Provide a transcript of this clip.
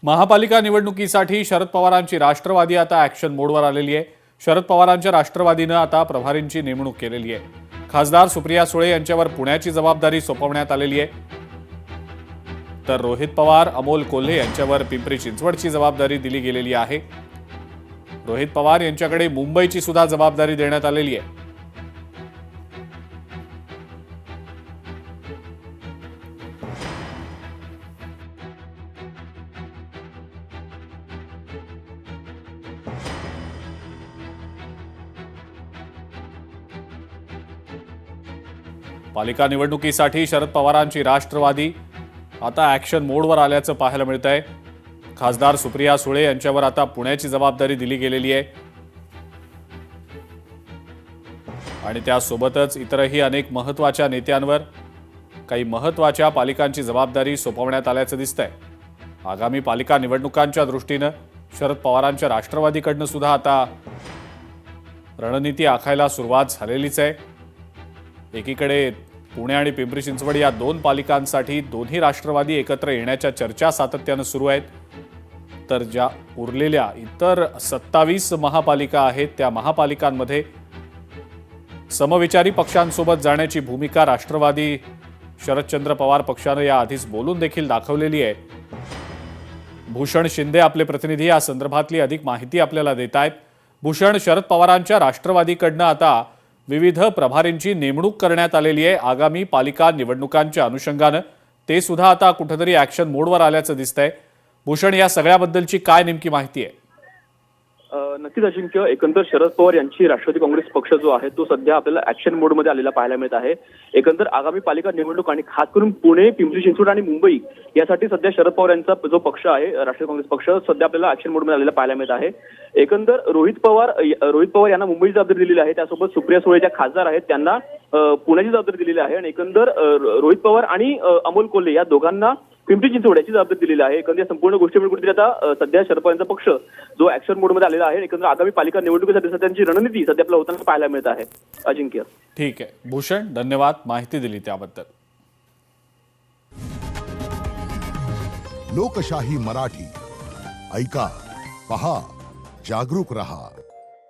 महापालिका निवडणुकीसाठी शरद पवारांची राष्ट्रवादी आता ॲक्शन मोडवर आलेली आहे। शरद पवारांच्या राष्ट्रवादीनं आता प्रभारींची नेमणूक केलेली आहे। खासदार सुप्रिया सुळे यांच्यावर पुण्याची जबाबदारी सोपवण्यात आलेली आहे, तर रोहित पवार, अमोल कोल्हे यांच्यावर पिंपरी चिंचवडची जबाबदारी दिली गेलेली आहे। रोहित पवार यांच्याकडे मुंबईची सुद्धा जबाबदारी देण्यात आलेली आहे। पालिका निवडणुकीसाठी शरद पवारांची राष्ट्रवादी आता ॲक्शन मोडवर आल्याचं पाहायला मिळतंय। खासदार सुप्रिया सुळे यांच्यावर आता पुण्याची जबाबदारी दिली गेलेली आहे आणि त्यासोबतच इतरही अनेक महत्त्वाच्या नेत्यांवर काही महत्त्वाच्या पालिकांची जबाबदारी सोपवण्यात आल्याचं दिसतंय। आगामी पालिका निवडणुकांच्या दृष्टीनं शरद पवारांच्या राष्ट्रवादीकडनं सुद्धा आता रणनीती आखायला सुरुवात झालेलीच आहे। एकीकडे पुणे आणि पिंपरी चिंचवड या दोन पालिकांसाठी दोन्ही राष्ट्रवादी एकत्र येण्याच्या चर्चा सातत्यानं सुरू आहेत, तर ज्या उरलेल्या इतर 27 महापालिका आहेत त्या महापालिकांमध्ये समविचारी पक्षांसोबत जाण्याची भूमिका राष्ट्रवादी शरदचंद्र पवार पक्षानं याआधीच बोलून देखील दाखवलेली आहे। भूषण शिंदे आपले प्रतिनिधी या संदर्भातली अधिक माहिती आपल्याला देत आहेत। भूषण, शरद पवारांच्या राष्ट्रवादीकडनं आता विविध प्रभारींची नेमणूक करण्यात आलेली आहे आगामी पालिका निवडणुकांच्या अनुषंगानं, ते सुद्धा आता कुठेतरी ॲक्शन मोडवर आल्याचं दिसतंय। भूषण, या सगळ्याबद्दलची काय नेमकी माहिती आहे? नक्कीच अजिंक्य, एकंदर शरद पवार यांची राष्ट्रवादी काँग्रेस पक्ष जो आहे तो सध्या आपल्याला ऍक्शन मोडमध्ये आलेला पाहायला मिळत आहे। एकंदर आगामी पालिका निवडणूक आणि खास करून पुणे, पिंपरी चिंचवड आणि मुंबई यासाठी सध्या शरद पवार यांचा जो पक्ष आहे राष्ट्रवादी काँग्रेस पक्ष सध्या आपल्याला ऍक्शन मोडमध्ये आलेला पाहायला मिळत आहे। एकंदर रोहित पवार यांना मुंबईची जबाबदारी दिलेली आहे, त्यासोबत सुप्रिया सुळे ज्या खासदार आहेत त्यांना पुण्याची जबाबदारी दिलेली आहे आणि एकंदर रोहित पवार आणि अमोल कोल्हे या दोघांना पिंपरी चिंचवड याची जबाबदारी दिलेली आहे। एकंदर या संपूर्ण गोष्टीमुळे कुठेतरी आता सध्या शरद पवारांचा पक्ष जो ऍक्शन मोडमध्ये आलेला आहे, एकंदर आगामी पालिका निवडणुकीसाठी सध्याची रणनीती सध्या आपल्याला होताना पाहायला मिळत आहे। अजिंक्य, ठीक आहे भूषण, धन्यवाद माहिती दिली त्याबद्दल। लोकशाही मराठी ऐका, पहा, जागरूक रहा।